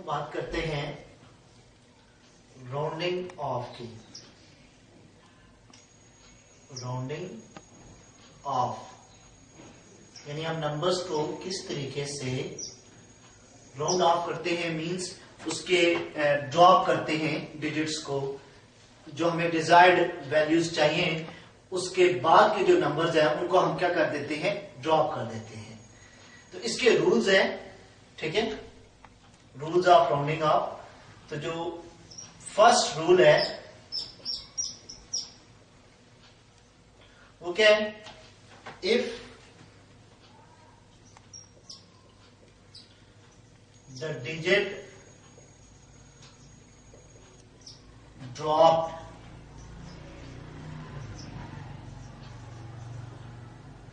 बात करते हैं राउंडिंग ऑफ की। राउंडिंग ऑफ यानी हम नंबर्स को किस तरीके से राउंड ऑफ करते हैं, मींस उसके ड्रॉप करते हैं डिजिट्स को, जो हमें डिजायर्ड वैल्यूज चाहिए उसके बाद के जो नंबर्स हैं उनको हम क्या कर देते हैं, ड्रॉप कर देते हैं। तो इसके रूल्स हैं, ठीक है, रूल्स ऑफ राउंडिंग ऑफ। तो जो फर्स्ट रूल है वो क्या है, if the digit dropped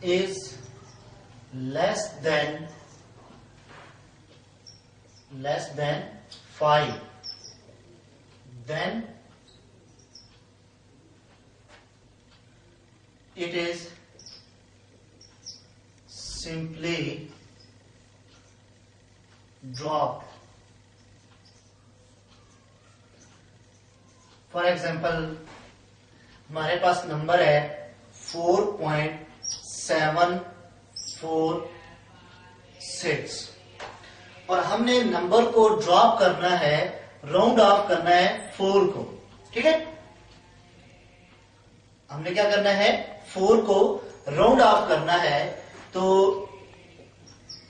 is less than 5, then it is simply dropped. For example, हमारे पास नंबर है 4.746 और हमने नंबर को ड्रॉप करना है, राउंड ऑफ करना है 4 को, ठीक है। हमने क्या करना है, 4 को राउंड ऑफ करना है, तो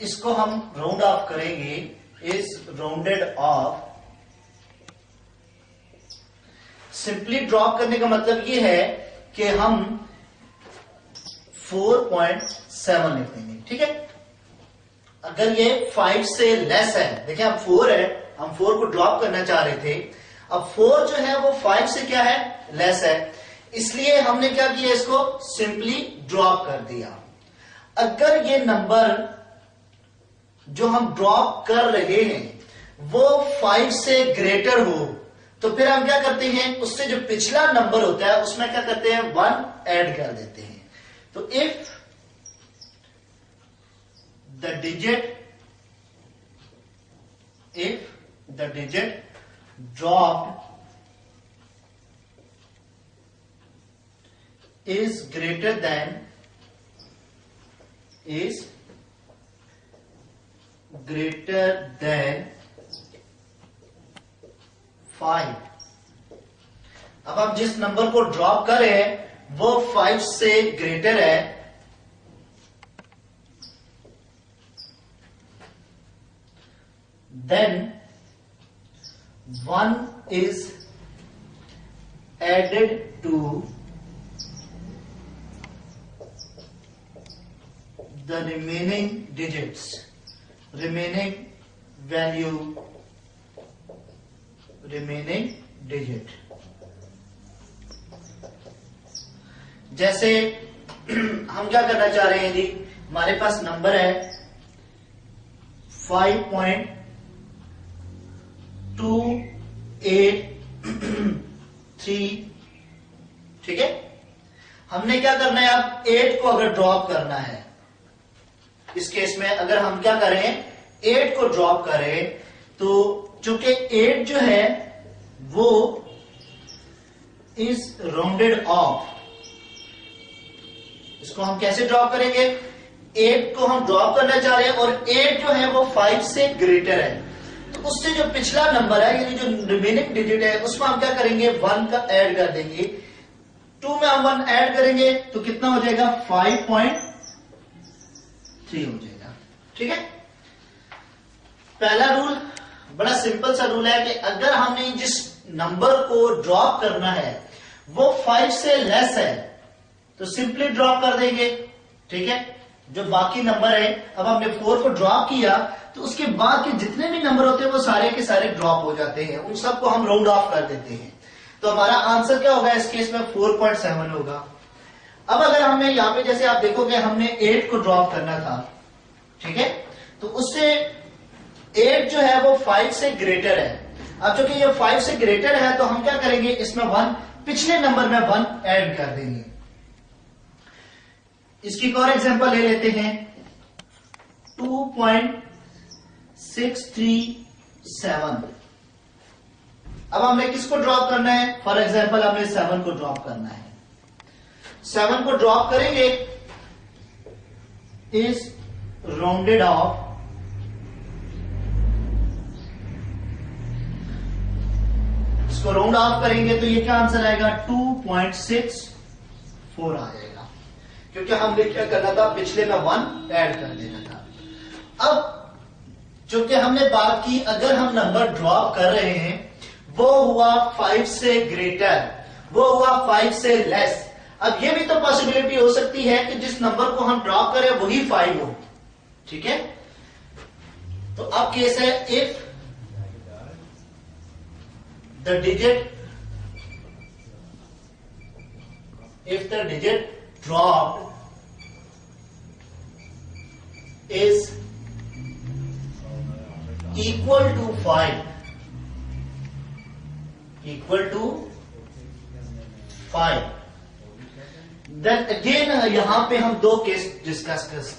इसको हम राउंड ऑफ करेंगे is rounded off. Simply drop करने का मतलब ये है कि हम 4.7 लिख देंगे, ठीक है। अगर ये 5 से लेस है, देखिए अब 4 है, हम 4 को ड्रॉप करना चाह रहे थे, अब 4 जो है वो 5 से क्या है, लेस है, इसलिए हमने क्या किया, इसको सिंपली ड्रॉप कर दिया। अगर ये नंबर जो हम ड्रॉप कर रहे हैं वो 5 से ग्रेटर हो तो फिर हम क्या करते हैं, उससे जो पिछला नंबर होता है उसमें क्या करते हैं, 1 ऐड कर देते हैं। तो if the digit dropped is greater than 5, अब आप जिस नंबर को ड्रॉप कर रहे हैं वो 5 से ग्रेटर है, then 1 is added to the remaining digits, remaining value, remaining digit। जैसे हम क्या करना चाह रहे हैं जी, हमारे पास नंबर है 5.283, ठीक है। हमने क्या करना है, अब 8 को अगर ड्रॉप करना है, इस केस में अगर हम क्या करें, 8 को ड्रॉप करें, तो चूंकि 8 जो है वो इज राउंडेड ऑफ, इसको हम कैसे ड्रॉप करेंगे, 8 को हम ड्रॉप करना चाह रहे हैं और 8 जो है वो 5 से ग्रेटर है, तो उससे जो पिछला नंबर है यानी जो रिमेनिंग डिजिट है उसमें हम क्या करेंगे, 1 का ऐड कर देंगे। 2 में हम 1 ऐड करेंगे तो कितना हो जाएगा, 5.3 हो जाएगा, ठीक है। पहला रूल बड़ा सिंपल सा रूल है कि अगर हमने जिस नंबर को ड्रॉप करना है वो 5 से लेस है तो सिंपली ड्रॉप कर देंगे, ठीक है। जो बाकी नंबर है, अब हमने 4 को ड्रॉप किया तो उसके बाद के जितने भी नंबर होते हैं वो सारे के सारे ड्रॉप हो जाते हैं, उन सबको हम राउंड ऑफ कर देते हैं। तो हमारा आंसर क्या होगा इस केस में, 4.7 होगा। अब अगर हमने यहाँ पे जैसे आप देखोगे हमने 8 को ड्रॉप करना था, ठीक है, तो उससे 8 जो है वो 5 से ग्रेटर है। अब चूंकि ये 5 से ग्रेटर है तो हम क्या करेंगे, इसमें 1 पिछले नंबर में 1 ऐड कर देंगे। इसकी एक और एग्जांपल ले लेते हैं, 2.63 7। अब हमने किसको ड्रॉप करना है? फॉर एग्जाम्पल हमने 7 को ड्रॉप करना है। 7 को ड्रॉप करेंगे, इज राउंडेड ऑफ इसको राउंड ऑफ करेंगे तो ये क्या आंसर आएगा? 2.64 आ जाएगा, क्योंकि हमने क्या करना था, पिछले में 1 ऐड कर देना था। अब चूंकि हमने बात की अगर हम नंबर ड्रॉप कर रहे हैं वो हुआ 5 से ग्रेटर, वो हुआ 5 से लेस। अब ये भी तो पॉसिबिलिटी हो सकती है कि जिस नंबर को हम ड्रॉप करें वही 5 हो, ठीक है? तो अब केस है if the digit dropped is equal to 5, then again यहां पे हम दो केस डिस्कस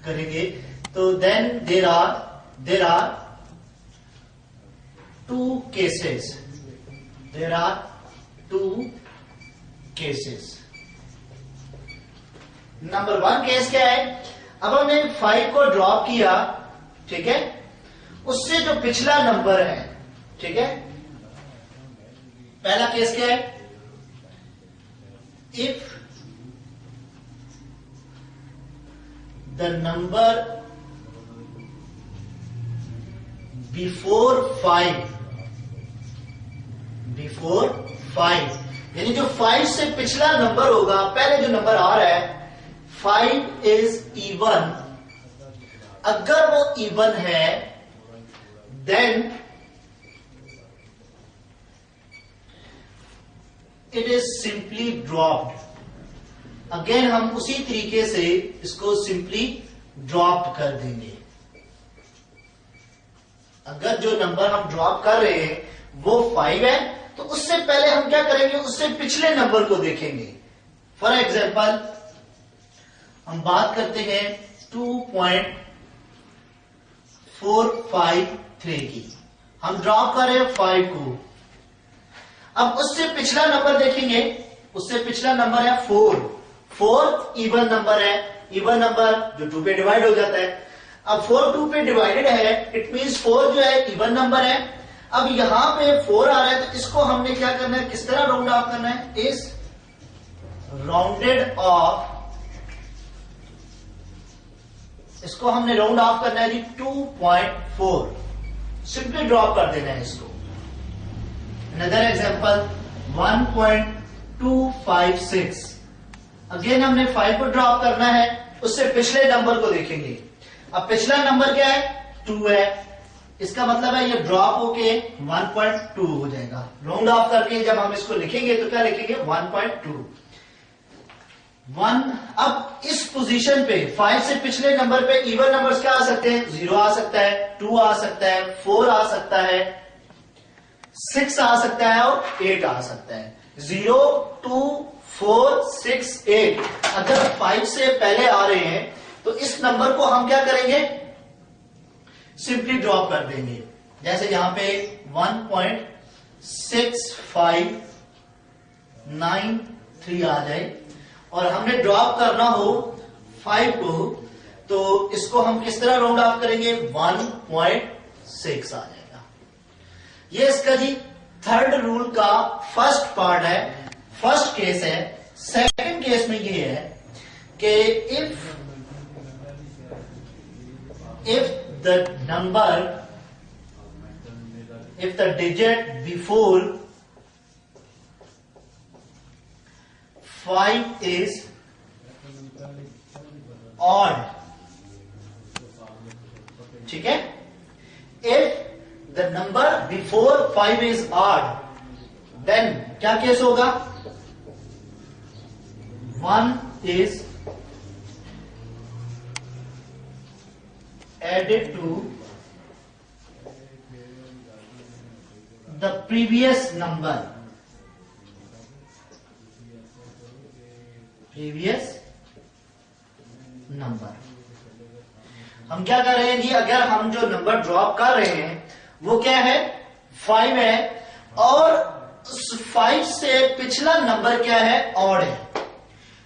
करेंगे। तो then there are two cases. There are two cases. Number 1 case क्या है? अब हमने 5 को ड्रॉप किया, ठीक है? उससे जो पिछला नंबर है, ठीक है? पहला केस क्या है? इफ द नंबर बिफोर 5 यानी जो 5 से पिछला नंबर होगा, पहले जो नंबर आ रहा है 5 इज इवन, अगर वो इवन है then it is simply dropped. Again हम उसी तरीके से इसको सिंपली ड्रॉप कर देंगे। अगर जो नंबर हम ड्रॉप कर रहे हैं वो 5 है तो उससे पहले हम क्या करेंगे, उससे पिछले नंबर को देखेंगे। फॉर एग्जाम्पल हम बात करते हैं 2.453 की, हम ड्रॉप कर रहे हैं 5 को। अब उससे पिछला नंबर देखेंगे, उससे पिछला नंबर है 4 इवन नंबर है, इवन नंबर जो 2 पे डिवाइड हो जाता है। अब 4 2 पे डिवाइडेड है, इट मींस 4 जो है इवन नंबर है। अब यहां पे 4 आ रहा है तो इसको हमने क्या करना है, किस तरह राउंड ऑफ करना है? इज राउंडेड ऑफ, इसको हमने राउंड ऑफ करना है जी 2.4, सिंपली ड्रॉप कर देना है इसको। अनदर एग्जांपल 1.256, अगेन हमने 5 को ड्रॉप करना है, उससे पिछले नंबर को देखेंगे। अब पिछला नंबर क्या है? 2 है, इसका मतलब है ये ड्रॉप होके 1.2 हो जाएगा। राउंड ऑफ करके जब हम इसको लिखेंगे तो क्या लिखेंगे? 1.2। अब इस पोजीशन पे 5 से पिछले नंबर पे इवन नंबर्स क्या आ सकते हैं? 0 आ सकता है, 2 आ सकता है, 4 आ सकता है, 6 आ सकता है और 8 आ सकता है। 0 2 4 6 8 अगर 5 से पहले आ रहे हैं तो इस नंबर को हम क्या करेंगे? सिंपली ड्रॉप कर देंगे। जैसे यहां पे 1.6593 आ जाए और हमने ड्रॉप करना हो 5 को, तो इसको हम किस तरह राउंड ऑफ करेंगे? 1.6 आ जाएगा। ये इसका जी थर्ड रूल का फर्स्ट पार्ट है, फर्स्ट केस है। सेकंड केस में ये है कि if the number, if the digit before 5 is odd, ठीक है? If the number before 5 is odd, then क्या केस होगा? 1 is added to the previous number, हम क्या कर रहे हैं जी? अगर हम जो नंबर ड्रॉप कर रहे हैं वो क्या है 5 है, और उस 5 से पिछला नंबर क्या है ऑड है।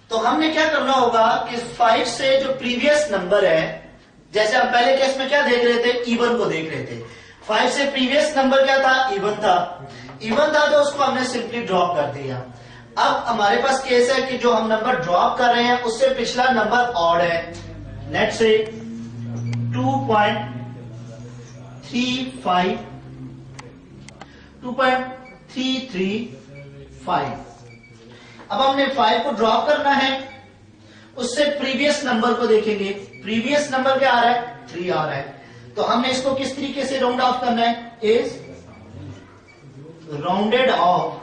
तो हमने क्या करना होगा कि 5 से जो प्रीवियस नंबर है, जैसे हम पहले केस में क्या देख रहे थे, इवन को देख रहे थे। 5 से प्रीवियस नंबर क्या था, इवन था। इवन था तो उसको हमने सिंपली ड्रॉप कर दिया। अब हमारे पास केस है कि जो हम नंबर ड्रॉप कर रहे हैं उससे पिछला नंबर ऑड है। Let's say 2.335। अब हमने 5 को ड्रॉप करना है, उससे प्रीवियस नंबर को देखेंगे। प्रीवियस नंबर क्या आ रहा है, 3 आ रहा है। तो हमने इसको किस तरीके से राउंड ऑफ करना है, इज राउंडेड ऑफ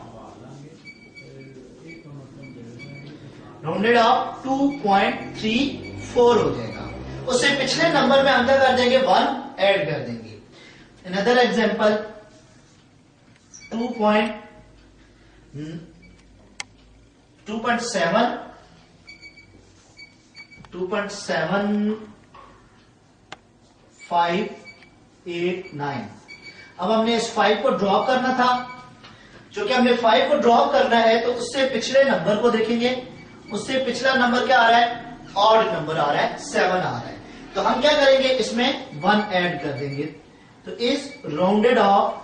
2.34 हो जाएगा। उससे पिछले नंबर में हम क्या कर देंगे, 1 ऐड कर देंगे। Another example 2.7 2.7589। अब हमने इस 5 को ड्रॉप करना था। क्योंकि हमने 5 को ड्रॉप करना है तो उससे पिछले नंबर को देखेंगे। उससे पिछला नंबर क्या आ रहा है, ऑड नंबर आ रहा है, 7 आ रहा है। तो हम क्या करेंगे, इसमें 1 ऐड कर देंगे। तो इज राउंडेड ऑफ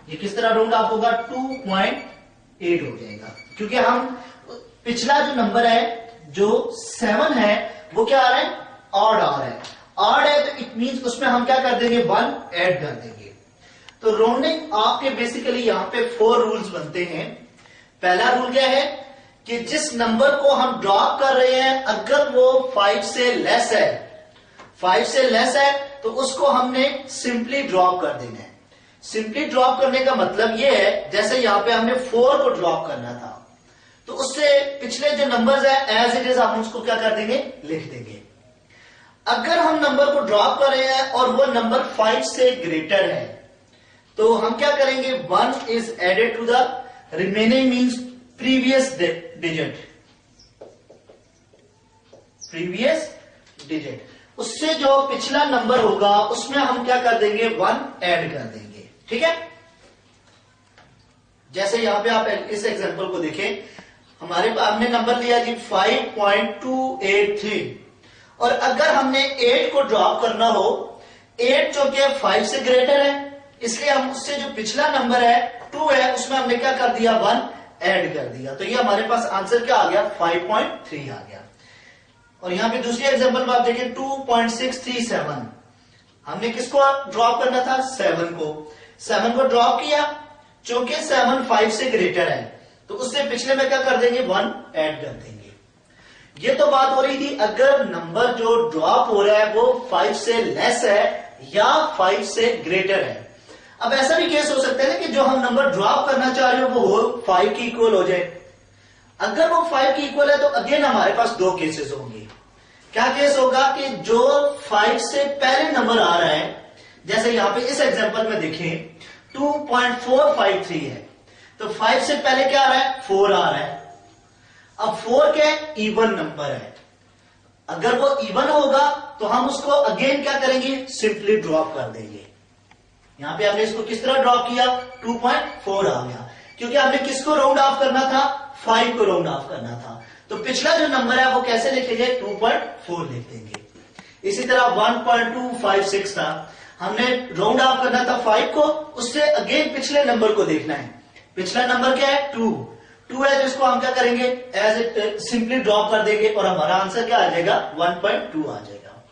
ये किस तरह राउंड ऑफ होगा, 2.8 हो जाएगा। क्योंकि हम पिछला जो नंबर है जो 7 है वो क्या आ रहा है, ऑड आ रहा है। ऑड है तो इट मींस उसमें हम क्या कर देंगे, 1 ऐड कर देंगे। तो राउंडिंग ऑफ के बेसिकली यहां पे 4 रूल्स बनते हैं। पहला रूल क्या है कि जिस नंबर को हम ड्रॉप कर रहे हैं अगर वो 5 से लेस है, 5 से लेस है तो उसको हमने सिंपली ड्रॉप कर देना है। सिंपली ड्रॉप करने का मतलब ये है, जैसे यहां पे हमने 4 को ड्रॉप करना था तो उससे पिछले जो नंबर्स है एज इट इज हम उसको क्या कर देंगे, लिख देंगे। अगर हम नंबर को ड्रॉप कर रहे हैं और वो नंबर 5 से ग्रेटर है तो हम क्या करेंगे, 1 is added to the remaining means previous digit. उससे जो पिछला नंबर होगा उसमें हम क्या कर देंगे, 1 ऐड कर देंगे। ठीक है, जैसे यहां पे आप इस एग्जांपल को देखें, हमने नंबर लिया जी 5.283 और अगर हमने 8 को ड्रॉप करना हो, 8 जो कि 5 से ग्रेटर है इसलिए हम उससे जो पिछला नंबर है 2 है उसमें हमने क्या कर दिया, 1 ऐड कर दिया। तो ये हमारे पास आंसर क्या आ गया, 5.3 आ गया। और यहां पे दूसरी एग्जांपल में आप देखिए 2.637। हमने किसको ड्रॉप करना था, 7 को। 7 को ड्रॉप किया, चूंकि 7 5 से ग्रेटर है तो उससे पिछले में क्या कर देंगे, 1 ऐड कर देंगे। ये तो बात हो रही थी अगर नंबर जो ड्रॉप हो रहा है वो 5 से लेस है या 5 से ग्रेटर है। अब ऐसा भी केस हो सकता है कि जो हम नंबर ड्रॉप करना चाह रहे हो वो 5 के इक्वल हो जाए। अगर वो 5 के इक्वल है तो अगेन हमारे पास 2 केसेस होंगे। क्या केस होगा कि जो 5 से पहले नंबर आ रहा है, जैसे यहां पे इस एग्जांपल में देखें 2.453 है तो 5 से पहले क्या आ रहा है, 4 आ रहा है। अब 4 क्या है, इवन नंबर है। अगर वो इवन होगा तो हम उसको अगेन क्या करेंगे, सिंपली ड्रॉप कर देंगे। यहां पे हमने इसको किस तरह ड्रॉप किया, 2.4 आ गया। क्योंकि हमने किसको राउंड ऑफ करना था, 5 को राउंड ऑफ करना था। तो पिछला जो नंबर है वो कैसे लिखेंगे, 2.4 लिख देंगे। इसी तरह 1.256 था, हमने राउंड ऑफ करना था 5 को, उससे अगेन पिछले नंबर को देखना है। पिछला नंबर क्या है, 2 है, तो इसको हम क्या करेंगे, एज इट सिंपली ड्रॉप कर देंगे और हमारा आंसर क्या आ जाएगा, 1.2 आ जाएगा।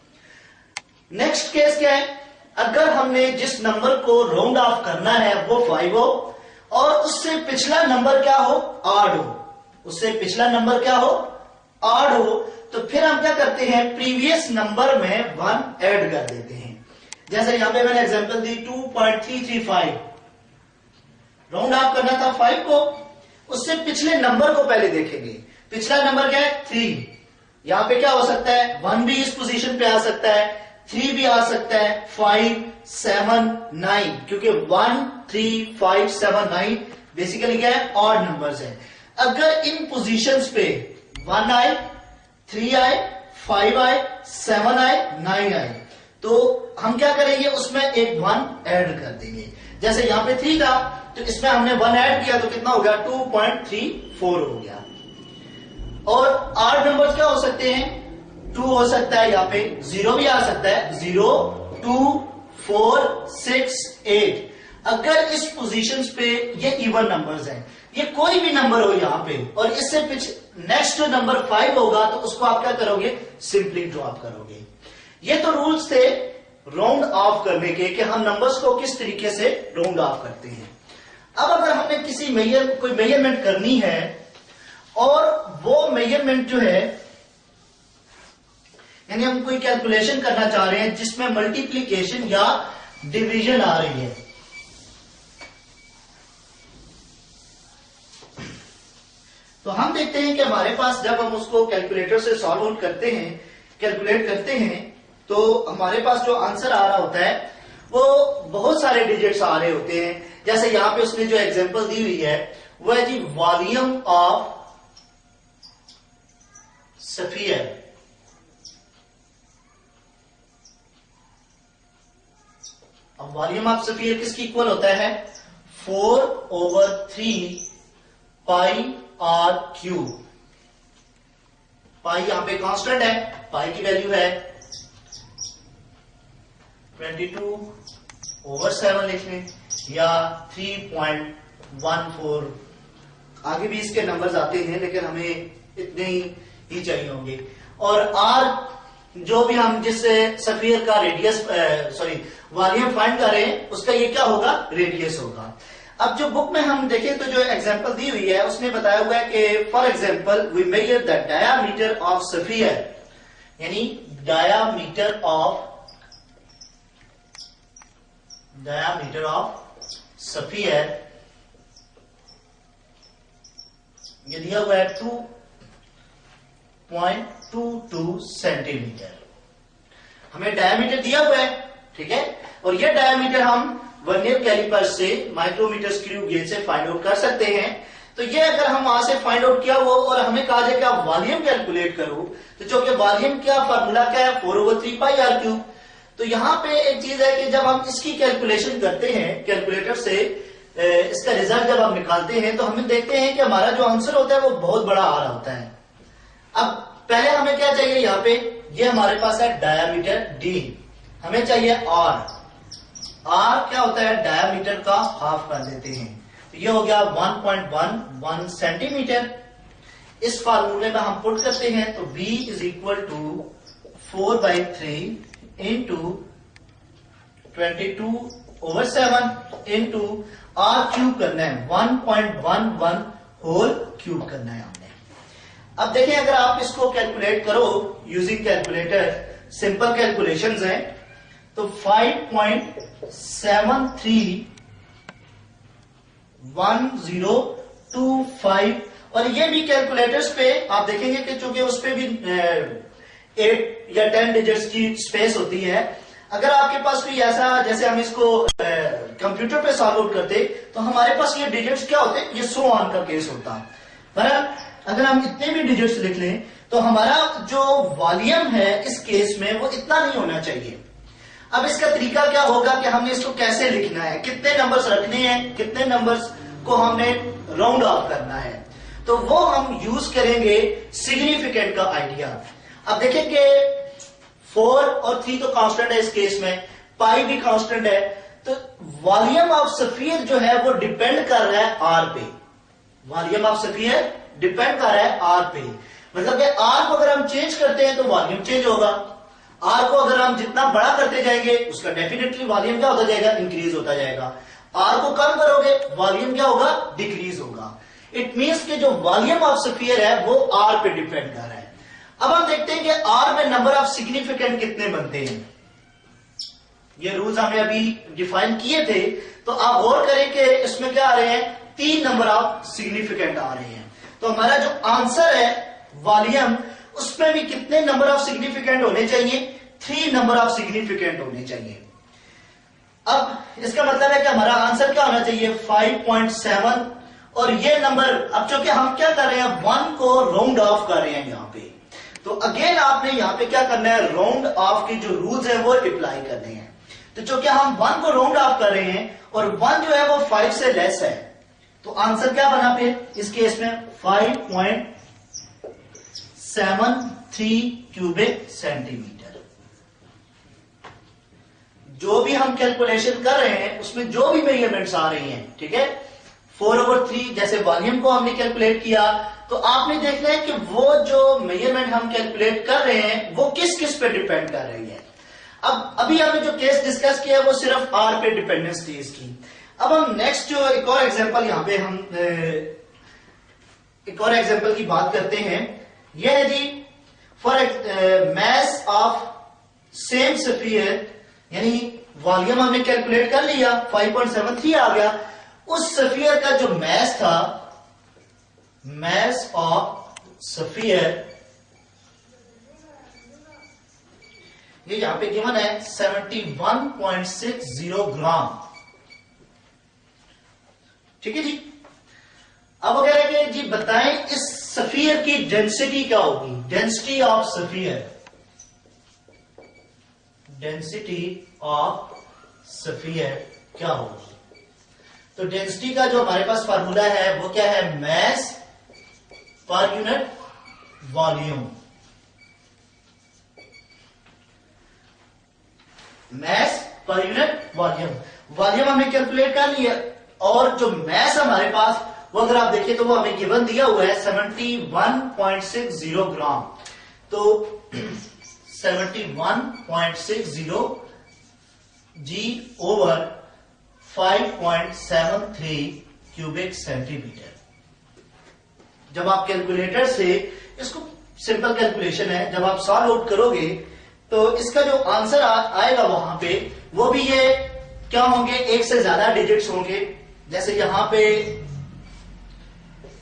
नेक्स्ट केस क्या है, अगर हमने जिस नंबर को राउंड ऑफ करना है वो 5 हो और उससे पिछला नंबर क्या हो, ऑड हो, उससे पिछला नंबर क्या हो, ऑड हो, तो फिर हम क्या करते हैं, प्रीवियस नंबर में 1 ऐड कर देते हैं। जैसे यहां पे मैंने एग्जांपल दी 2.335, राउंड ऑफ करना था 5 को, उससे पिछले नंबर को पहले देखेंगे। पिछला नंबर क्या है, 3। यहां पे क्या हो सकता है, 1 भी इस पोजीशन पे आ सकता है, 3 भी आ सकता है, 5, 7, 9, क्योंकि 1, 3, 5, 7, 9 बेसिकली क्या है, ऑड नंबर्स है। अगर इन पोजीशंस पे 1 आए, 3 आए, 5 आए, 7 आए, 9 आए, तो हम क्या करेंगे, उसमें एक 1 ऐड कर देंगे। जैसे यहां पे 3 था तो इसमें हमने 1 ऐड किया तो कितना हो गया, 2.34 हो गया। और 8 नंबर क्या हो सकते हैं, 2 हो सकता है, यहाँ पे 0 भी आ सकता है, 0, 2, 4, 6, 8। अगर इस पोजीशंस पे ये इवन नंबर्स हैं, ये कोई भी नंबर हो यहाँ पे और इससे नेक्स्ट नंबर 5 होगा तो उसको आप क्या करोगे, सिंपली ड्रॉप करोगे। ये तो रूल्स थे राउंड ऑफ करने के कि हम नंबर्स को किस तरीके से राउंड ऑफ करते हैं। अब अगर हमने कोई मेजरमेंट करनी है और वो मेजरमेंट जो है, यानी हम कोई कैलकुलेशन करना चाह रहे हैं जिसमें मल्टीप्लीकेशन या डिवीजन आ रही है, तो हम देखते हैं कि हमारे पास जब हम उसको कैलकुलेटर से सॉल्व आउट करते हैं, कैलकुलेट करते हैं, तो हमारे पास जो आंसर आ रहा होता है वो बहुत सारे डिजिट्स आ रहे होते हैं। जैसे यहां पे उसने जो एग्जांपल दी हुई है वो है जी वॉल्यूम ऑफ स्फीयर। अब वॉल्यूम ऑफ स्फीयर किसकी इक्वल होता है, 4/3 पाई आर क्यूब। पाई यहां पे कांस्टेंट है, पाई की वैल्यू है 22/7 लिख लें या 3.14। आगे भी इसके नंबर्स आते हैं लेकिन हमें इतने ही चाहिए होंगे। और आर जो भी हम जिस स्फीयर का रेडियस वॉल्यूम फाइंड कर रहे हैं उसका ये क्या होगा, रेडियस होगा। अब जो बुक में हम देखें तो जो एग्जांपल दी हुई है उसने बताया हुआ है कि for example we measure the diameter of sphere, यानी डायामीटर ऑफ स्फीयर ये दिया हुआ है 2.22 सेंटीमीटर। हमें डायामीटर दिया हुआ है, ठीक है, और ये डायामीटर हम वर्नियर कैलिपर से माइक्रोमीटर स्क्रू गेज से फाइंड आउट कर सकते हैं। तो ये अगर हम वहां से फाइंड आउट किया वो और हमें कहा जाए कि आप वॉल्यूम कैलकुलेट करो, तो जो कि वॉल्यूम क्या फार्मूला क्या है, 4/3 पाई आर क्यूब। तो यहां पे एक चीज है कि जब हम इसकी कैलकुलेशन करते हैं कैलकुलेटर से, इसका रिजल्ट जब हम निकालते हैं तो हमें देखते हैं कि हमारा जो आंसर होता है वो बहुत बड़ा आ रहा होता है। अब पहले हमें क्या चाहिए, यहाँ पे ये हमारे पास है डायामीटर डी, हमें चाहिए आर। आर क्या होता है, डायामीटर का हाफ कर देते हैं, तो ये हो गया 1.11 सेंटीमीटर। इस फार्मूले में हम पुट करते हैं तो B is equal to 4/3 into 22/7 into r cube करना है, 1.11 होल क्यूब करना है हमने। अब देखें अगर आप इसको कैलकुलेट करो यूजिंग कैलकुलेटर, सिंपल कैलकुलेशंस हैं, तो 5.731025, और ये भी कैलकुलेटर्स पे आप देखेंगे कि चूंकि उस पे भी 8 या 10 डिजिट्स की स्पेस होती है। अगर आपके पास कोई ऐसा, जैसे हम इसको कंप्यूटर पे सॉल्व आउट करते तो हमारे पास ये डिजिट्स क्या होते, ये सो ऑन का केस होता। पर अगर हम इतने भी डिजिट्स लिख लें तो हमारा जो वॉल्यूम है इस केस में वो इतना नहीं होना चाहिए। अब इसका तरीका क्या होगा कि हमने इसको कैसे लिखना है, कितने नंबर्स रखने हैं, कितने नंबर्स को हमने राउंड ऑफ करना है, तो वो हम यूज करेंगे सिग्निफिकेंट का आइडिया। अब देखेंगे 4 और 3 तो कांस्टेंट है इस केस में, पाई भी कांस्टेंट है, तो वॉल्यूम ऑफ स्फीयर जो है वो डिपेंड कर रहा है आर पे। वॉल्यूम ऑफ स्फीयर डिपेंड कर रहा है आर पे, मतलब कि आर को अगर हम चेंज करते हैं तो वॉल्यूम चेंज होगा। आर को अगर हम जितना बड़ा करते जाएंगे उसका डेफिनेटली वॉल्यूम क्या होता जाएगा, इंक्रीज होता जाएगा। आर को कम करोगे वॉल्यूम क्या होगा, डिक्रीज होगा। इट मींस कि जो वॉल्यूम ऑफ स्फीयर है वो आर पे डिपेंड कर रहा है। अब हम देखते हैं कि आर में नंबर ऑफ सिग्निफिकेंट कितने बनते हैं। ये रूल्स हमने अभी डिफाइन किए थे, तो आप गौर करें कि इसमें क्या आ रहे हैं, 3 नंबर ऑफ सिग्निफिकेंट आ रहे हैं। तो हमारा जो आंसर है वॉल्यूम, उसमें भी कितने नंबर ऑफ सिग्निफिकेंट होने चाहिए, 3 नंबर ऑफ सिग्निफिकेंट होने चाहिए। अब इसका मतलब है कि हमारा आंसर क्या होना चाहिए, 5.7। और ये नंबर, अब चूंकि हम क्या कर रहे हैं, 1 को राउंड ऑफ कर रहे हैं यहां पे, तो अगेन आपने यहां पे क्या करना है, राउंड ऑफ के जो रूल्स है वो अप्लाई करने हैं। तो जो कि हम 1 को राउंड ऑफ कर रहे हैं और 1 जो है वो 5 से लेस है, तो आंसर क्या बना फिर इस केस में 5.73 क्यूबिक सेंटीमीटर। जो भी हम कैलकुलेशन कर रहे हैं उसमें जो भी मेजरमेंट्स आ रही हैं, ठीक है, 4/3 जैसे वॉल्यूम को हमने कैलकुलेट किया, तो आपने देखना है कि वो जो मेजरमेंट हम कैलकुलेट कर रहे हैं वो किस किस पे डिपेंड कर रही है। अब अभी हमने जो केस डिस्कस किया वो सिर्फ आर पे डिपेंडेंस थी इसकी। अब हम नेक्स्ट जो एक और एग्जांपल यहां पे हम एक और एग्जांपल की बात करते हैं। यह है जी for mass of same sphere, यानी वॉल्यूम हमने कैलकुलेट कर लिया 5.73 आ गया। उस स्फीयर का जो मास था, मास ऑफ स्फीयर, ये यहां पे गिवन है 71.60 ग्राम। ठीक है जी। अब वो कह रहे हैं कि जी बताएं इस स्फीयर की डेंसिटी क्या होगी, density of sphere, density of sphere क्या होगी। तो डेंसिटी का जो हमारे पास फार्मूला है वो क्या है, मास पर यूनिट वॉल्यूम, मास पर यूनिट वॉल्यूम। वॉल्यूम हमने कैलकुलेट कर लिया और जो मास हमारे पास वो अगर आप देखिए तो वो हमें गिवन दिया हुआ है 71.60 ग्राम। तो 71.60 जी ओवर 5.73 क्यूबिक सेंटीमीटर। जब आप कैलकुलेटर से इसको, सिंपल कैलकुलेशन है, जब आप सॉल्व आउट करोगे तो इसका जो आंसर आएगा वहां पे वो भी ये क्या होंगे, एक से ज्यादा डिजिट्स होंगे। जैसे यहां पे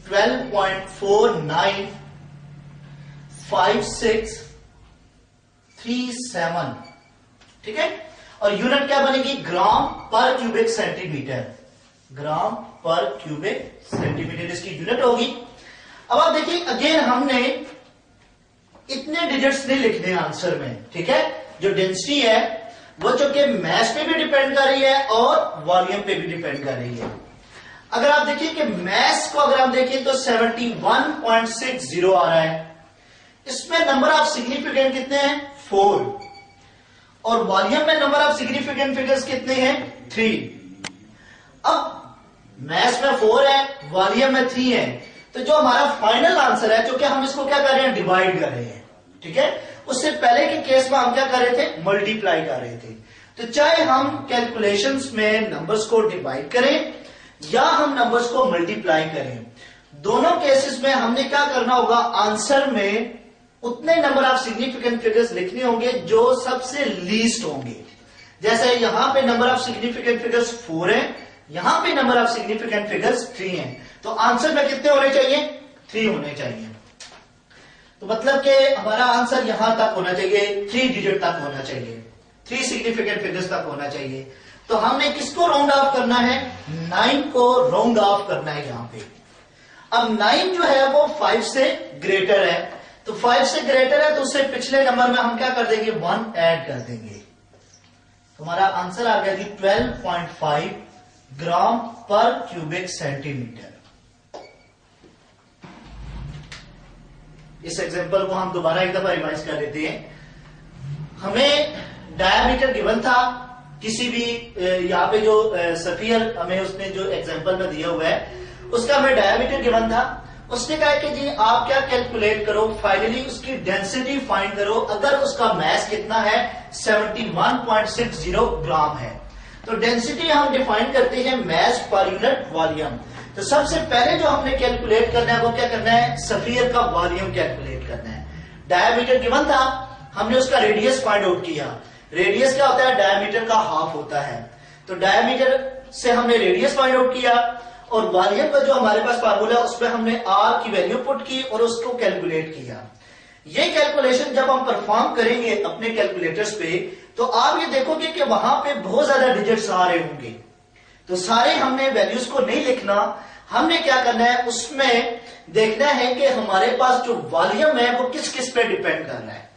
12.495637, ठीक है। और यूनिट क्या बनेगी, ग्राम पर क्यूबिक सेंटीमीटर, ग्राम पर क्यूबिक सेंटीमीटर इसकी यूनिट होगी। अब आप देखिए अगेन हमने इतने डिजिट्स नहीं लिखने आंसर में, ठीक है। जो डेंसिटी है वो चूंकि मास पे भी डिपेंड कर रही है और वॉल्यूम पे भी डिपेंड कर रही है। अगर आप देखिए कि मास को अगर आप देखिए तो 71.60 आ रहा है, इसमें नंबर ऑफ सिग्निफिकेंट कितने हैं, 4, और वॉल्यूम में नंबर ऑफ सिग्निफिकेंट फिगर्स कितने हैं, 3। अब मास में 4 है, वॉल्यूम में 3 है, तो जो हमारा फाइनल आंसर है, चूंकि हम इसको क्या कर रहे हैं, डिवाइड कर रहे हैं, ठीक है। उससे पहले के केस में हम क्या कर रहे थे, मल्टीप्लाई कर रहे थे। तो चाहे हम कैलकुलेशंस में नंबर्स को डिवाइड करें या हम नंबर्स को मल्टीप्लाई करें, दोनों केसेस में हमने क्या करना होगा, आंसर में उतने नंबर ऑफ सिग्निफिकेंट फिगर्स लिखने होंगे जो सबसे लीस्ट होंगे। जैसे यहां पे नंबर ऑफ सिग्निफिकेंट फिगर्स 4 है, यहां पे नंबर ऑफ सिग्निफिकेंट फिगर्स 3 है, तो आंसर में कितने होने चाहिए, 3 होने चाहिए। तो मतलब कि हमारा आंसर यहां तक होना चाहिए, 3 डिजिट तक होना चाहिए, 3 सिग्निफिकेंट फिगर्स तक होना चाहिए। तो हमने किसको राउंड ऑफ करना है, 9 को राउंड ऑफ करना है यहां पे। अब 9 जो है वो 5 से ग्रेटर है, तो 5 से ग्रेटर है तो उससे पिछले नंबर में हम क्या कर देंगे, 1 ऐड कर देंगे। हमारा आंसर आ गया जी 12.5 ग्राम पर क्यूबिक सेंटीमीटर। इस एग्जांपल को हम दोबारा एक दफा रिवाइज कर लेते हैं। हमें डायमीटर गिवन था किसी भी, यहाँ पे जो स्फीयर हमें उसने जो एग्जांपल में दिया हुआ है उसका हमें डायमीटर गिवन था। उसने कहा कि जी आप क्या कैलकुलेट करो, फाइनली उसकी डेंसिटी फाइंड करो। अगर उसका मास कितना है, 71.60 ग्राम है, तो डेंसिटी हम डिफाइन करते हैं मास पर यूनिट वॉल्यूम। तो सबसे पहले जो हमने कैलकुलेट करना है वो क्या करना है, स्फीयर का वॉल्यूम कैलकुलेट करना है। डायमीटर गिवन था, हमने उसका रेडियस फाइंड आउट किया। रेडियस क्या होता है, डायमीटर का हाफ होता है, तो डायमीटर से हमने रेडियस फाइंड आउट किया और वॉल्यूम का जो हमारे पास फार्मूला उसमें हमने आर की वैल्यू पुट की और उसको कैलकुलेट किया। ये कैलकुलेशन जब हम परफॉर्म करेंगे अपने कैलकुलेटर्स पे तो आप ये देखोगे कि वहां पे बहुत ज्यादा डिजिट्स आ रहे होंगे। तो सारे हमने वैल्यूज को नहीं लिखना, हमने क्या करना है, उसमें देखना है कि हमारे पास जो वॉल्यूम है वो किस किस पे डिपेंड कर रहा है।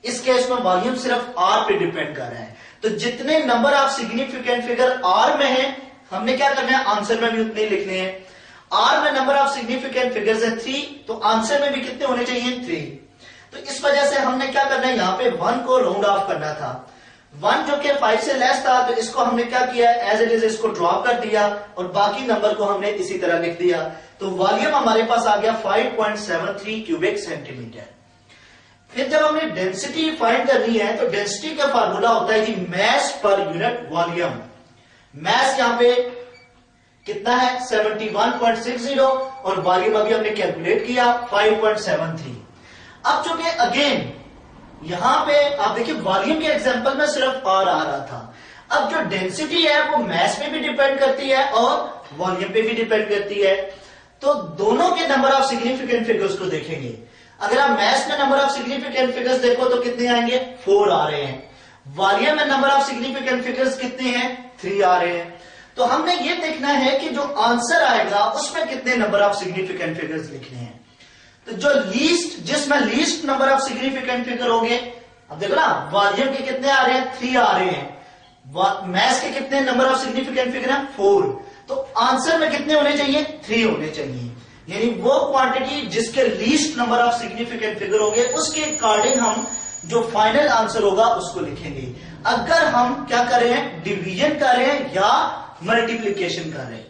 इस केस में वॉल्यूम सिर्फ आर पे डिपेंड कर रहा है। तो जितने number of significant figure are में है, हमने क्या करना है, आंसर में भी उतने ही लिखने हैं। आर में नंबर ऑफ सिग्निफिकेंट फिगर्स है 3, तो आंसर में भी कितने होने चाहिए, 3। तो इस वजह से हमने क्या करना है, यहां पे 1 को राउंड ऑफ करना था। 1 जो कि 5 से लेस था, तो इसको हमने क्या किया, एज इट इज इसको ड्रॉप कर दिया और बाकी नंबर को हमने इसी तरह लिख दिया। तो वॉल्यूम हमारे पास आ गया 5.73 क्यूबिक सेंटीमीटर। फिर जब हमने डेंसिटी फाइंड करनी है, तो डेंसिटी का फार्मूला होता है जी mass per unit volume. Mass यहां पे कितना है, 71.60 और वॉल्यूम अभी हमने कैलकुलेट किया 5.73। अब चूंकि अगेन यहां पे आप देखिए वॉल्यूम के एग्जांपल में सिर्फ आर आ रहा था। अब जो डेंसिटी है वो मैस पे भी डिपेंड करती है और वॉल्यूम पे भी डिपेंड करती है। तो दोनों के नंबर ऑफ सिग्निफिकेंट फिगर्स को देखेंगे। अगर आप मैस में नंबर ऑफ सिग्निफिकेंट फिगर्स देखो तो कितने आएंगे, 4 आ रहे हैं। वॉल्यूम में नंबर ऑफ सिग्निफिकेंट फिगर्स कितने हैं, 3 आ रहे हैं। तो हमने ये देखना है कि जो आंसर आएगा उसमें कितने नंबर ऑफ सिग्निफिकेंट फिगर्स लिखने हैं। तो जो लीस्ट, जिसमें least number of significant figure होंगे, अब देखो ना वॉल्यूम के कितने आ रहे हैं, 3 आ रहे हैं। मैस के कितने नंबर ऑफ सिग्निफिकेंट फिगर हैं, 4। तो आंसर में कितने होने चाहिए, 3 होने चाहिए। यानी वो क्वांटिटी जिसके least number of significant figure होंगे उसके अकॉर्डिंग हम जो फाइनल आंसर होगा उसको लिखेंगे। अगर हम क्या कर रहे हैं, डिवीजन कर रहे हैं या मल्टीप्लीकेशन कर रहे हैं।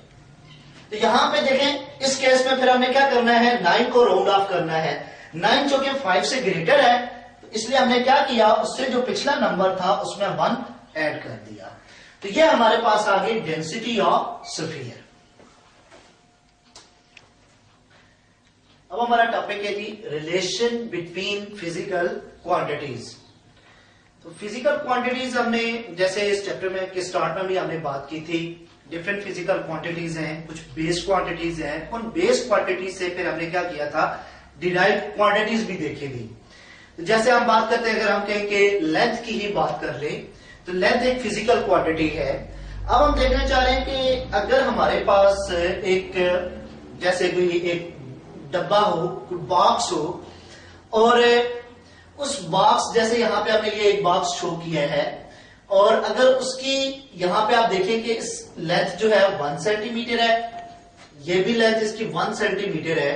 तो यहां पे देखें, इस केस में फिर हमें क्या करना है, 9 को राउंड ऑफ करना है। 9 जो कि 5 से ग्रेटर है, तो इसलिए हमने क्या किया, उससे जो पिछला नंबर था उसमें 1 ऐड कर दिया। तो ये हमारे पास आ गई डेंसिटी ऑफ स्फीयर। अब हमारा टॉपिक है जी रिलेशन बिटवीन फिजिकल क्वांटिटीज। तो फिजिकल क्वांटिटीज हमने जैसे इस चैप्टर में के स्टार्ट में भी हमने बात की थी, डिफरेंट फिजिकल क्वांटिटीज हैं, कुछ बेस क्वांटिटीज हैं। उन बेस क्वांटिटीज से फिर हमने क्या किया था, डिराइव्ड क्वांटिटीज भी देखी थी। तो जैसे हम बात करते हैं, अगर हम कहें कि लेंथ की ही बात कर ले, तो लेंथ एक फिजिकल क्वांटिटी है। अब हम देखना चाह रहे हैं कि अगर हमारे पास एक जैसे कोई एक डब्बा हो, कोई बॉक्स हो, और उस बॉक्स जैसे यहां पे हमने ये एक बॉक्स शो किया है, और अगर उसकी यहां पे आप देखें कि इस लेंथ जो है 1 सेंटीमीटर है, ये भी लेंथ इसकी 1 सेंटीमीटर है,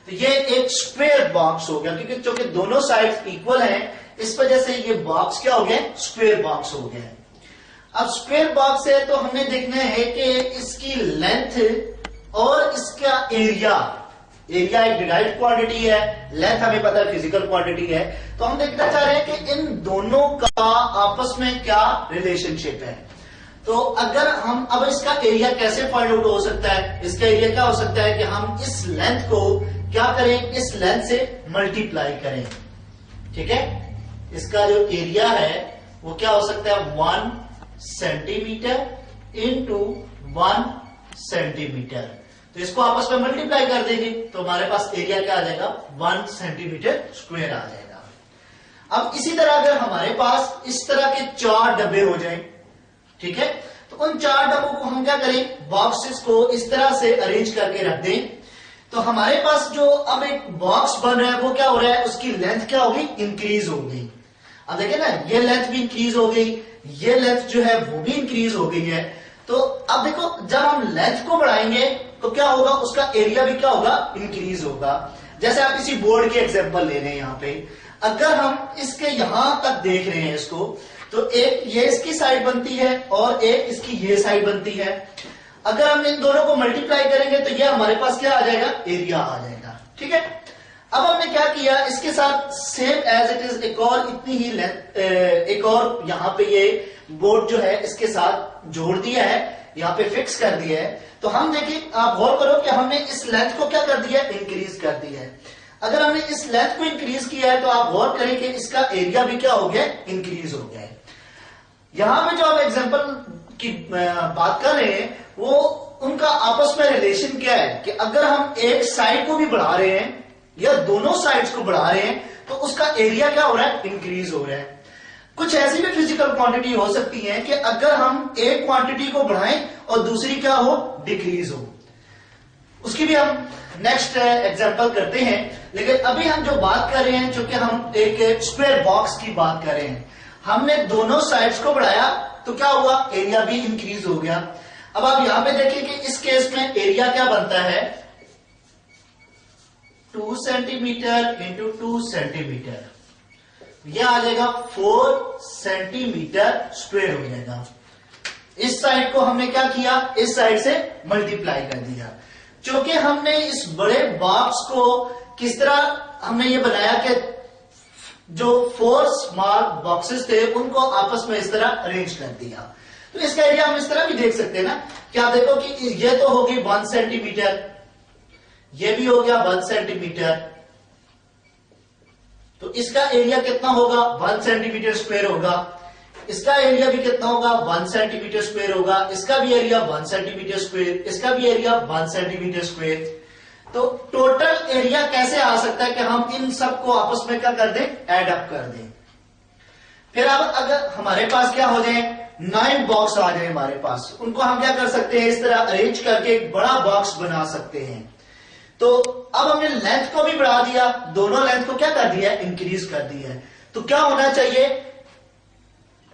तो ये एक स्क्वायर बॉक्स हो गया, क्योंकि चूंकि दोनों साइड इक्वल हैं, इस वजह से ये बॉक्स क्या हो गया, स्क्वायर बॉक्स हो गया। अब स्क्वायर बॉक्स है तो हमने देखना है कि इसकी लेंथ और इसका एरिया एक डिराइव्ड क्वांटिटी है, लेंथ हमें पता है फिजिकल क्वांटिटी है। तो हम देखना चाह रहे हैं कि इन दोनों का आपस में क्या रिलेशनशिप है। तो अगर हम अब इसका एरिया कैसे फाइंड आउट हो सकता है, इसका एरिया क्या हो सकता है कि हम इस लेंथ को क्या करें, इस लेंथ से मल्टीप्लाई करें। ठीक है, इसका जो एरिया है वो क्या हो सकता है, 1 सेंटीमीटर इंटू 1 सेंटीमीटर। तो इसको आपस में मल्टीप्लाई कर देंगे तो हमारे पास एरिया क्या आ जाएगा, 1 सेंटीमीटर स्क्वायर आ जाएगा। अब इसी तरह अगर हमारे पास इस तरह के 4 डब्बे हो जाएं, ठीक है, तो उन 4 डब्बों को हम क्या करें, बॉक्सेस को इस तरह से अरेंज करके रख दें। तो हमारे पास जो अब एक बॉक्स बन रहा है वो क्या हो रहा है, उसकी लेंथ क्या हो गई, इंक्रीज हो गई। अब देखिए ना, ये लेंथ भी इंक्रीज हो गई, ये लेंथ जो है वो भी इंक्रीज हो गई है। तो अब देखो, जब हम लेंथ को बढ़ाएंगे तो क्या होगा, उसका एरिया भी क्या होगा, इंक्रीज होगा। जैसे आप इसी बोर्ड की एग्जांपल ले रहे हैं, यहाँ पे अगर हम इसके यहां तक देख रहे हैं इसको, तो एक ये इसकी साइड बनती है और एक इसकी ये साइड बनती है। अगर हम इन दोनों को मल्टीप्लाई करेंगे तो ये हमारे पास क्या आ जाएगा, एरिया आ जाएगा। ठीक है, अब हमने क्या किया, इसके साथ सेम एज इट इज एक और इतनी ही लेंथ, एक और यहाँ पे ये बोर्ड जो है इसके साथ जोड़ दिया है, यहाँ पे फिक्स कर दिया है। तो हम देखिए, आप गौर करो कि हमने इस लेंथ को क्या कर दिया, इंक्रीज कर दिया है। अगर हमने इस लेंथ को इंक्रीज किया है तो आप गौर करें कि इसका एरिया भी क्या हो गया, इंक्रीज हो गया है। यहां पे जो आप एग्जांपल की बात कर रहे हैं वो उनका आपस में रिलेशन क्या है कि अगर हम एक साइड को भी बढ़ा रहे हैं या दोनों साइड्स को बढ़ा रहे हैं तो उसका एरिया क्या हो रहा है, इंक्रीज हो रहा है। कुछ ऐसी भी फिजिकल क्वांटिटी हो सकती है कि अगर हम एक क्वांटिटी को बढ़ाएं और दूसरी क्या हो, डिक्रीज हो। उसकी भी हम नेक्स्ट एग्जांपल करते हैं, लेकिन अभी हम जो बात कर रहे हैं, चूंकि हम एक स्क्वायर बॉक्स की बात कर रहे हैं, हमने दोनों साइड्स को बढ़ाया तो क्या हुआ, एरिया भी इंक्रीज हो गया। अब आप यहां पे देखिए कि इस केस में एरिया क्या बनता है, 2 सेंटीमीटर इंटू 2 सेंटीमीटर, यह आ जाएगा 4 सेंटीमीटर स्क्वायर हो जाएगा। इस साइड को हमने क्या किया, इस साइड से मल्टीप्लाई कर दिया। क्योंकि हमने इस बड़े बॉक्स को किस तरह हमने ये बनाया कि जो 4 स्मॉल बॉक्सेस थे उनको आपस में इस तरह अरेंज कर दिया। तो इसका एरिया हम इस तरह भी देख सकते हैं ना, क्या देखो कि ये तो होगी 1 सेंटीमीटर, ये भी हो गया 1 सेंटीमीटर, तो इसका एरिया कितना होगा, 1 सेंटीमीटर स्क्वायर होगा। इसका एरिया भी कितना होगा, 1 सेंटीमीटर स्क्वायर होगा। इसका भी एरिया 1 सेंटीमीटर स्क्वायर, इसका भी एरिया 1 सेंटीमीटर स्क्वायर। तो टोटल एरिया कैसे आ सकता है कि हम इन सबको आपस में क्या कर दें, ऐड अप कर दें। फिर अब अगर हमारे पास क्या हो जाए, 9 बॉक्स आ जाए हमारे पास, उनको हम क्या कर सकते हैं, इस तरह अरेंज करके एक बड़ा बॉक्स बना सकते हैं। तो अब हमने लेंथ को भी बढ़ा दिया, दोनों लेंथ को क्या कर दिया, इंक्रीज कर दिया है। तो क्या होना चाहिए,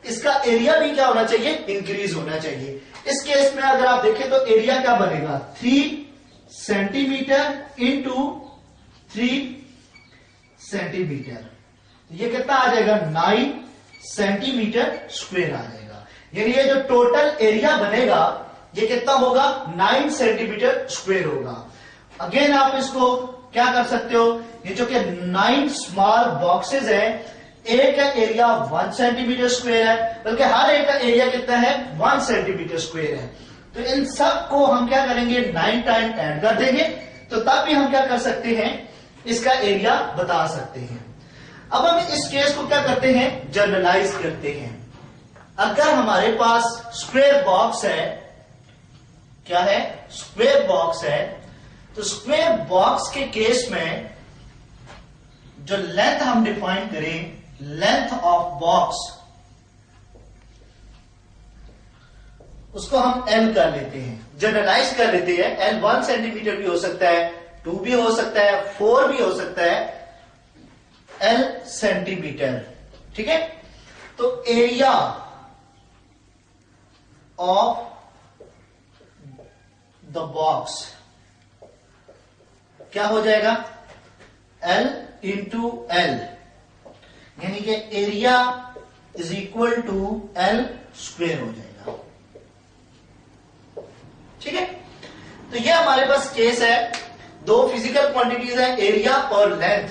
इसका एरिया भी क्या होना चाहिए, इंक्रीज होना चाहिए। इस केस में अगर आप देखें तो एरिया क्या बनेगा, 3 सेंटीमीटर इंटू 3 सेंटीमीटर, ये कितना आ जाएगा, 9 सेंटीमीटर स्क्वायर आ जाएगा। यानी ये जो टोटल एरिया बनेगा ये कितना होगा, 9 सेंटीमीटर स्क्वायर होगा। अगेन आप इसको क्या कर सकते हो, ये जो कि 9 स्मॉल बॉक्सेस है, एक का एरिया 1 सेंटीमीटर स्क्वायर है, बल्कि हर एक का एरिया कितना है, 1 सेंटीमीटर स्क्वायर है। तो इन सब को हम क्या करेंगे, 9 टाइम ऐड कर देंगे, तो तब भी हम क्या कर सकते हैं, इसका एरिया बता सकते हैं। अब हम इस केस को क्या करते हैं, जनरलाइज करते हैं। अगर हमारे पास स्क्वायर बॉक्स है, क्या है, स्क्वायर बॉक्स है, तो स्क्वायर बॉक्स के केस में जो लेंथ हम डिफाइन करें, लेंथ ऑफ बॉक्स, उसको हम L कर लेते हैं, जनरलाइज कर लेते हैं। L 1 सेंटीमीटर भी हो सकता है, 2 भी हो सकता है, 4 भी हो सकता है, L सेंटीमीटर, ठीक है। तो एरिया ऑफ द बॉक्स क्या हो जाएगा, L इंटू L, यानी कि area is equal to L square हो जाएगा, ठीक है। तो ये हमारे पास केस है, दो फिजिकल क्वांटिटीज है, एरिया और लेंथ।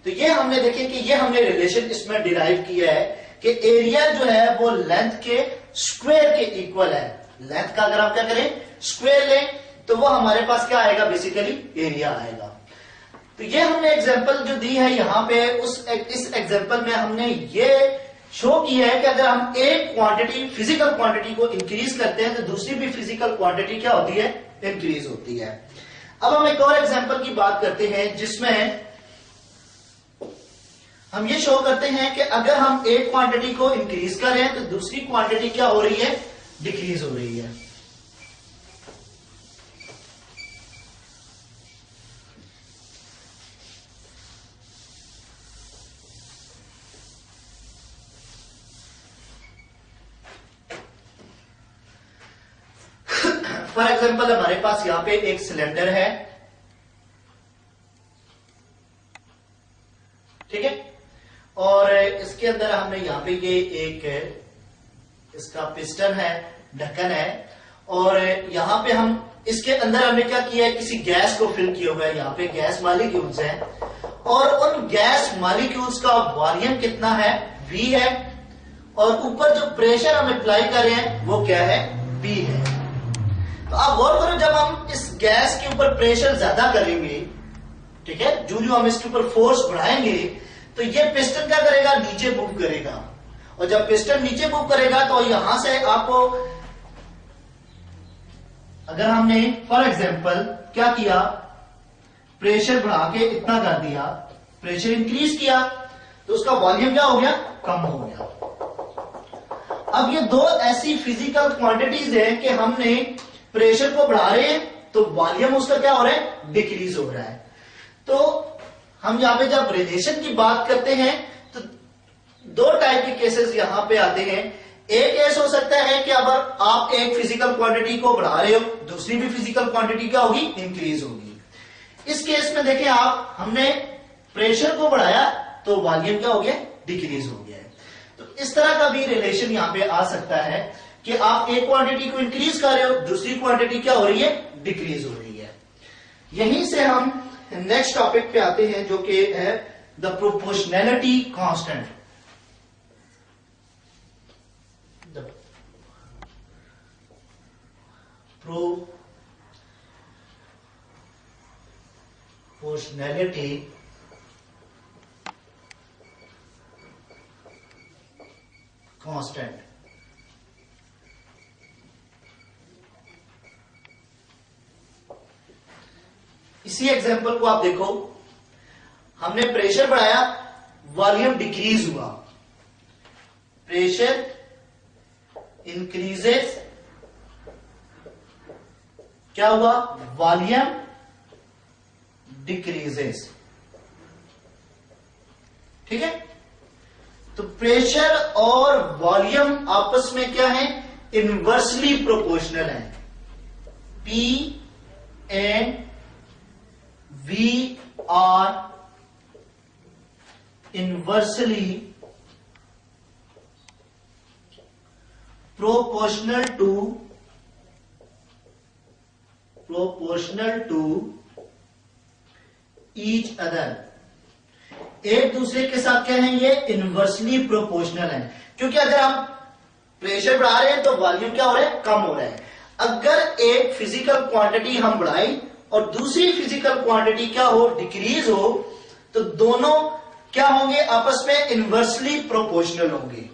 तो ये हमने देखे कि ये हमने रिलेशन इसमें डिराइव किया है कि एरिया जो है वो लेंथ के स्क्वायर के इक्वल है। लेंथ का अगर हम क्या करें, स्क्वायर लें, तो वो हमारे पास क्या आएगा, बेसिकली एरिया आएगा। तो ये हमने एग्जांपल जो दी है यहां पे, इस एग्जांपल में हमने ये शो किया है कि अगर हम एक क्वांटिटी, फिजिकल क्वांटिटी को इंक्रीज करते हैं तो दूसरी भी फिजिकल क्वांटिटी क्या होती है, इंक्रीज होती है। अब हम एक और एग्जांपल की बात करते हैं जिसमें हम ये शो करते हैं कि अगर हम एक क्वांटिटी को इंक्रीज कर रहे हैं तो दूसरी क्वांटिटी क्या हो रही है, डिक्रीज हो रही है। फॉर एग्जाम्पल हमारे पास यहां पे एक सिलेंडर है, ठीक है, और इसके अंदर हमने यहां पे ये एक इसका पिस्टन है, ढक्कन है, और यहां पे हम इसके अंदर हमने क्या किया है, किसी गैस को फिल किया हुआ है। यहां पे गैस मॉलिक्यूल्स हैं और उन गैस मॉलिक्यूल्स का वॉल्यूम कितना है, V है, और ऊपर जो प्रेशर हम अप्लाई कर रहे हैं वो क्या है, P है। तो आप गौर करो, जब हम इस गैस के ऊपर प्रेशर ज्यादा करेंगे, ठीक है, जो हम इसके ऊपर फोर्स बढ़ाएंगे, तो ये पिस्टन क्या करेगा, नीचे मूव करेगा, और जब पिस्टन नीचे मूव करेगा तो यहां से आपको, अगर हमने फॉर एग्जांपल क्या किया, प्रेशर बढ़ा के इतना कर दिया, प्रेशर इंक्रीज किया, तो उसका वॉल्यूम क्या हो गया, कम हो गया। अब ये दो ऐसी फिजिकल क्वांटिटीज हैं कि हमने प्रेशर को बढ़ा रहे हैं तो वॉल्यूम उसका क्या हो रहा है, डिक्रीज हो रहा है। तो हम यहां पे जब रिलेशन की बात करते हैं तो दो टाइप के केसेस यहां पे आते हैं। एक केस हो सकता है कि अगर आप एक फिजिकल क्वांटिटी को बढ़ा रहे हो, दूसरी भी फिजिकल क्वांटिटी क्या होगी, इंक्रीज होगी। इस केस में देखें आप, हमने प्रेशर को बढ़ाया तो वॉल्यूम क्या हो गया, डिक्रीज हो गया है। तो इस तरह का भी रिलेशन यहां पे आ सकता है कि आप एक क्वांटिटी को इंक्रीज कर रहे हो, दूसरी क्वांटिटी क्या हो रही है, डिक्रीज हो रही है। यहीं से हम नेक्स्ट टॉपिक पे आते हैं जो कि है the proportionality constant. Proportionality constant. इसी एग्जांपल को आप देखो, हमने प्रेशर बढ़ाया, वॉल्यूम डिक्रीज हुआ। प्रेशर इंक्रीजेस, क्या हुआ, वॉल्यूम डिक्रीजेस। ठीक है, तो प्रेशर और वॉल्यूम आपस में क्या है, इनवर्सली प्रोपोर्शनल है। P and V are inversely proportional to each other। एक दूसरे के साथ क्या है, ये इनवर्सली प्रोपोर्शनल है, क्योंकि अगर हम प्रेशर बढ़ा रहे हैं तो वॉल्यूम क्या हो रहा है, कम हो रहा है। अगर एक फिजिकल क्वांटिटी हम बढ़ाई और दूसरी फिजिकल क्वांटिटी क्या हो, डिक्रीज हो, तो दोनों क्या होंगे, आपस में इनवर्सली प्रोपोर्शनल होंगे।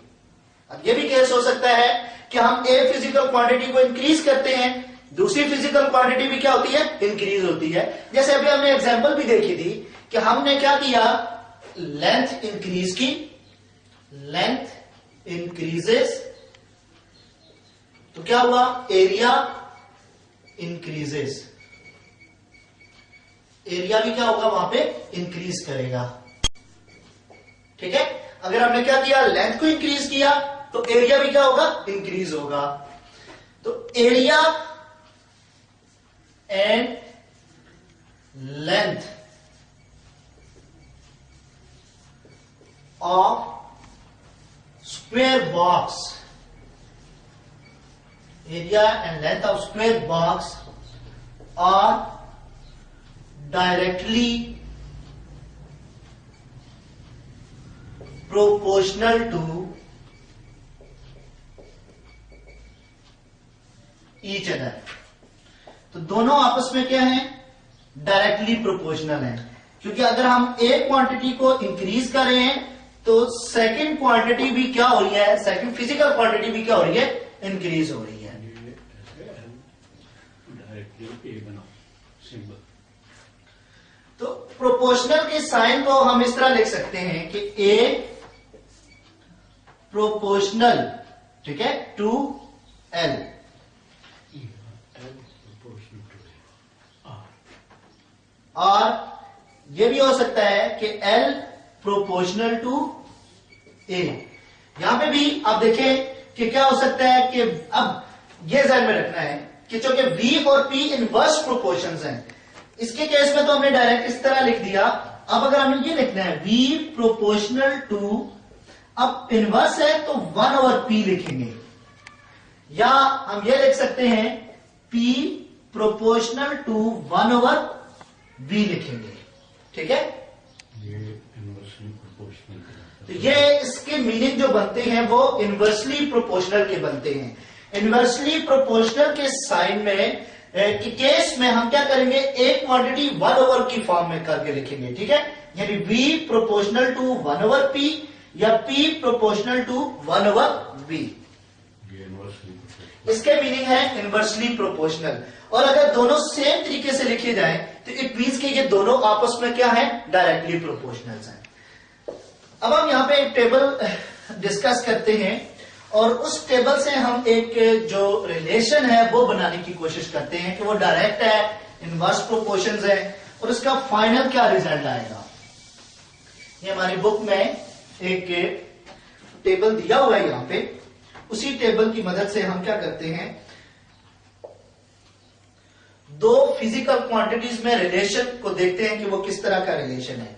अब ये भी केस हो सकता है कि हम एक फिजिकल क्वांटिटी को इंक्रीज करते हैं, दूसरी फिजिकल क्वांटिटी भी क्या होती है, इंक्रीज होती है। जैसे अभी हमने एग्जांपल भी देखी थी कि हमने क्या किया, लेंथ इंक्रीज की, लेंथ इंक्रीजेस, तो क्या हुआ, एरिया इंक्रीजेस, एरिया भी क्या होगा, वहां पे इंक्रीज करेगा। ठीक है, अगर हमने क्या किया, लेंथ को इंक्रीज किया तो एरिया भी क्या होगा, इंक्रीज होगा। तो area and length of square box, area and length of square box are directly proportional to each other। तो दोनों आपस में क्या है, डायरेक्टली प्रोपोर्शनल है, क्योंकि अगर हम एक क्वांटिटी को इंक्रीज कर रहे हैं तो सेकंड क्वांटिटी भी क्या हो रही है, सेकंड फिजिकल क्वांटिटी भी क्या हो रही है, इंक्रीज हो रही है। तो प्रोपोर्शनल के साइन को हम इस तरह लिख सकते हैं कि ए प्रोपोर्शनल, ठीक है, टू एल, और ये भी हो सकता है कि एल प्रोपोर्शनल टू ए। यहां पे भी आप देखें कि क्या हो सकता है कि अब ये ध्यान में रखना है कि चूंकि V और P इनवर्स प्रोपोर्शंस हैं, इसके केस में तो हमने डायरेक्ट इस तरह लिख दिया। अब अगर हमें ये लिखना है V प्रोपोर्शनल टू, अब इनवर्स है तो 1/P लिखेंगे, या हम ये लिख सकते हैं P प्रोपोर्शनल टू 1/V लिखेंगे। ठीक है, ये इनवर्सली प्रोपोर्शनल, तो ये इसके मीनिंग जो बनते हैं वो इनवर्सली प्रोपोर्शनल के बनते हैं। इनवर्सली प्रोपोर्शनल के साइन में कि केस में हम क्या करेंगे, एक क्वांटिटी 1/, की फॉर्म में करके लिखेंगे। ठीक है, यानी V प्रोपोर्शनल टू 1/P या P प्रोपोर्शनल टू 1/V। इसके मीनिंग है इनवर्सली प्रोपोर्शनल। और अगर दोनों सेम तरीके से लिखे जाएं तो इट मीन्स कि ये दोनों आपस में क्या है, डायरेक्टली प्रोपोर्शनल हैं। अब हम यहां पे एक टेबल डिस्कस करते हैं और उस टेबल से हम एक जो रिलेशन है वो बनाने की कोशिश करते हैं कि वो डायरेक्ट है, इनवर्स प्रोपोर्शंस है, और उसका फाइनल क्या रिजल्ट आएगा। ये हमारी बुक में एक टेबल दिया हुआ है यहां पे। उसी टेबल की मदद से हम क्या करते हैं, दो फिजिकल क्वांटिटीज में रिलेशन को देखते हैं कि वो किस तरह का रिलेशन है।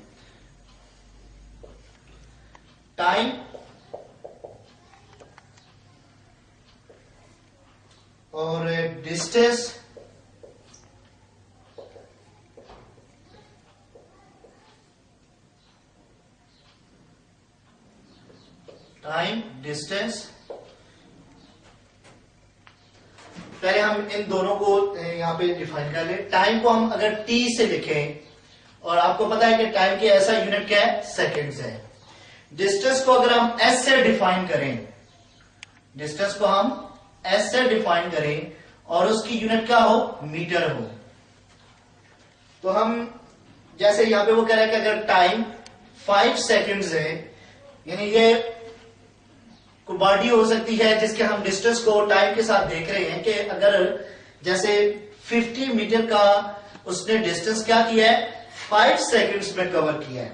टाइम और डिस्टेंस टाइम डिस्टेंस। पहले हम इन दोनों को यहां पे डिफाइन कर लें। टाइम को हम अगर टी से लिखें, और आपको पता है कि टाइम की ऐसा यूनिट क्या है, सेकंड्स है। डिस्टेंस को अगर हम एस से डिफाइन करें, डिस्टेंस को हम एस से डिफाइन करें और उसकी यूनिट क्या हो, मीटर हो, तो हम जैसे यहां पे वो कह रहा है कि अगर टाइम 5 सेकंड्स है, यानी ये कोई बॉडी हो सकती है जिसके हम डिस्टेंस को टाइम के साथ देख रहे हैं कि अगर जैसे 50 मीटर का उसने डिस्टेंस क्या किया है, 5 सेकंड्स में कवर किया है।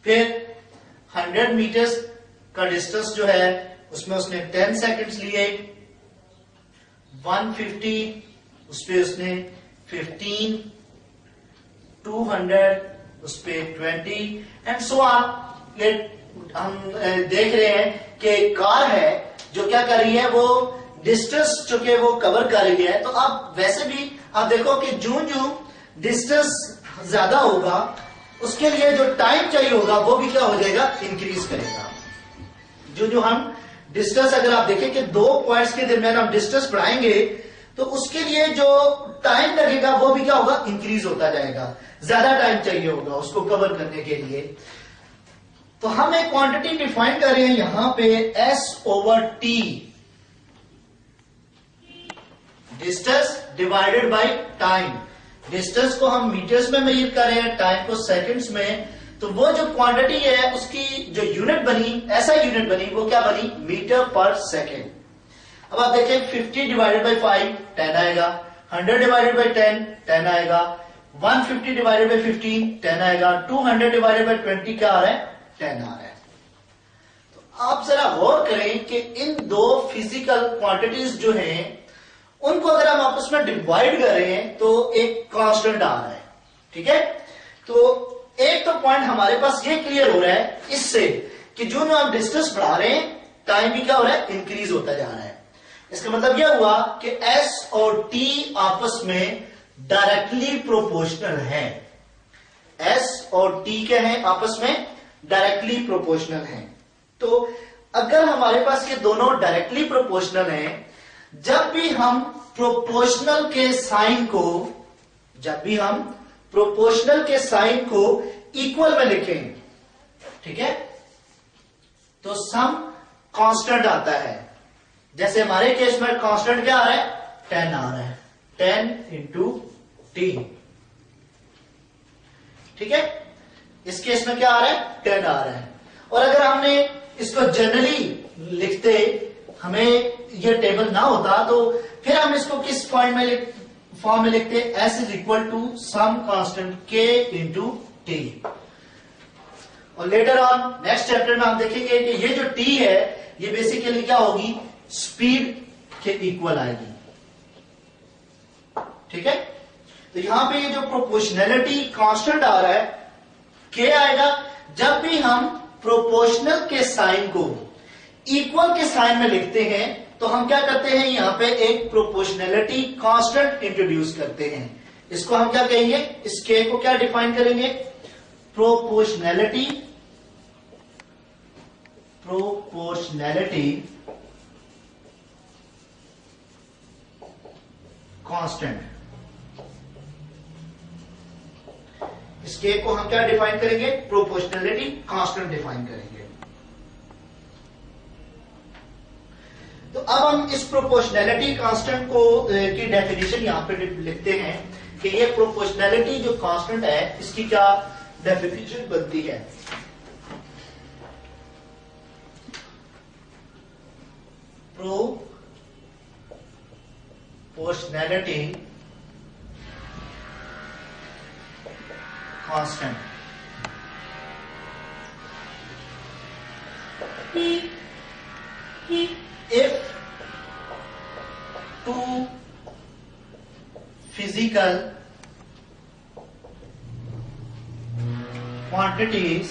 फिर 100 मीटर्स का डिस्टेंस जो है उसमें उसने 10 सेकंड्स लिए, 150 उस पे उसने 15, 200 उस पे 20 एंड सो ऑन। ये हम देख रहे हैं कि कार है जो क्या कर रही है, वो डिस्टेंस जो कि वो कवर कर रही है। तो आप वैसे भी आप देखो कि जो डिस्टेंस ज्यादा होगा उसके लिए जो टाइम चाहिए होगा वो भी क्या हो जाएगा, इंक्रीज करेगा। जो हम डिस्टेंस अगर आप देखें कि दो पॉइंट्स के दरमियान हम डिस्टेंस बढ़ाएंगे तो उसके लिए जो टाइम लगेगा वो भी क्या होगा, इंक्रीज होता जाएगा, ज्यादा टाइम चाहिए होगा उसको कवर करने के लिए। तो हम एक क्वांटिटी डिफाइन कर रहे हैं यहां पे S/T, distance divided by time. Distance को हम मीटर्स में मेजर कर रहे हैं, टाइम को सेकंड्स में। तो वो जो क्वांटिटी है उसकी जो यूनिट बनी, ऐसा यूनिट बनी, वो क्या बनी, मीटर पर सेकेंड। अब आप देखें 50 डिवाइडेड बाई 5 10 आएगा, 100 डिवाइडेड बाई 10 10 आएगा, 150 डिवाइडेड बाई 15 10 आएगा, 200 डिवाइडेड बाई 20 क्या आ रहा है, 10 आ रहा है। तो आप जरा गौर करें कि इन दो फिजिकल क्वांटिटीज जो हैं उनको अगर हम आपस में डिवाइड कर रहे हैं तो एक कांस्टेंट आ रहा है, ठीक है। तो एक तो पॉइंट हमारे पास ये क्लियर हो रहा है इससे कि जो हम डिस्टेंस बढ़ा रहे हैं टाइम भी क्या हो रहा है, इंक्रीज होता जा रहा है। इसका मतलब यह हुआ कि S और T आपस में डायरेक्टली प्रोपोर्शनल है। S और T क्या है, आपस में डायरेक्टली प्रोपोर्शनल है। तो अगर हमारे पास ये दोनों डायरेक्टली प्रोपोर्शनल हैं, जब भी हम प्रोपोर्शनल के साइन को, जब भी हम प्रोपोर्शनल के साइन को इक्वल में लिखें, ठीक है, तो सम कांस्टेंट आता है। जैसे हमारे केस में कांस्टेंट क्या आ रहा है, 10 आ रहा है, 10 इंटू टी, ठीक है। इस केस में क्या आ रहा है, 10 आ रहा है। और अगर हमने इसको जनरली लिखते, हमें ये टेबल ना होता तो फिर हम इसको किस फॉर्म में लिखते, S is equal to some constant K into T. और लेटर ऑन नेक्स्ट चैप्टर में हम देखेंगे कि ये जो T है ये बेसिकली क्या होगी, स्पीड के इक्वल आएगी, ठीक है। तो यहां पे ये जो प्रोपोर्शनैलिटी कांस्टेंट आ रहा है K आएगा जब भी हम प्रोपोर्शनल के साइन को इक्वल के साइन में लिखते हैं। तो हम क्या करते हैं, यहां पे एक प्रोपोर्शनैलिटी कांस्टेंट इंट्रोड्यूस करते हैं। इसको हम क्या कहेंगे, इस K को क्या डिफाइन करेंगे, प्रोपोर्शनैलिटी कांस्टेंट। इस K को हम क्या डिफाइन करेंगे, प्रोपोर्शनैलिटी कांस्टेंट डिफाइन करेंगे। तो अब हम इस प्रोपोर्शनैलिटी कांस्टेंट को की डेफिनेशन यहां पे लिखते हैं कि ये प्रोपोर्शनैलिटी जो कांस्टेंट है इसकी क्या डेफिनेशन बनती है। proportionality constant. If two physical quantities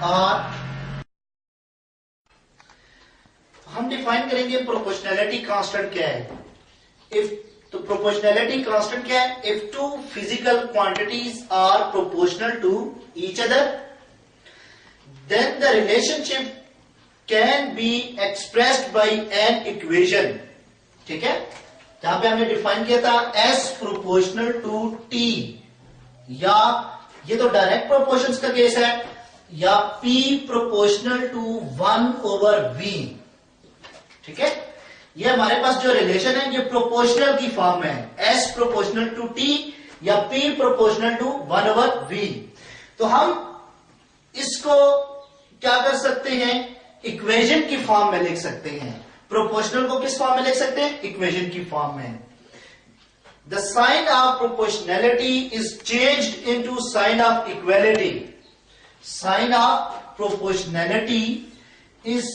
are, हम डिफाइन करेंगे प्रोपोर्शनैलिटी कांस्टेंट क्या है. इफ तो प्रोपोर्शनैलिटी कांस्टेंट क्या है? If two physical quantities are proportional to each other then the relationship can be expressed by an equation. ठीक है, जहां पे हमने डिफाइन किया था S प्रोपोर्शनल टू T, या ये तो डायरेक्ट प्रोपोर्शंस का केस है, या P प्रोपोर्शनल टू 1/V. ठीक है, ये हमारे पास जो रिलेशन है ये प्रोपोर्शनल की फॉर्म में है, S प्रोपोर्शनल टू T या P प्रोपोर्शनल टू 1/V. तो हम इसको क्या कर सकते हैं? इक्वेशन की फॉर्म में लिख सकते हैं. प्रोपोर्शनल को किस फॉर्म में लिख सकते हैं? इक्वेशन की फॉर्म में. The sign of proportionality is changed into sign of equality. Sign of proportionality is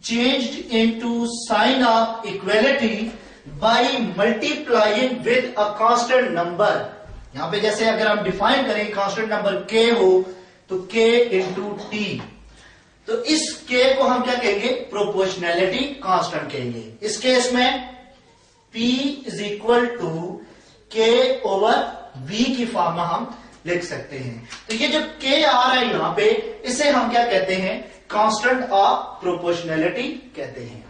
changed into sign of equality by multiplying with a constant number. यहां पे जैसे अगर हम डिफाइन करें कांस्टेंट नंबर k हो तो k इंटू टी, तो इस k को हम क्या कहेंगे? प्रोपोर्शनैलिटी कांस्टेंट कहेंगे. इस केस में p is equal to k over v की फॉर्म में हम लिख सकते हैं. तो ये जो k आ रहा है यहां पे, इसे हम क्या कहते हैं? कांस्टेंट ऑफ प्रोपोर्शनैलिटी कहते हैं.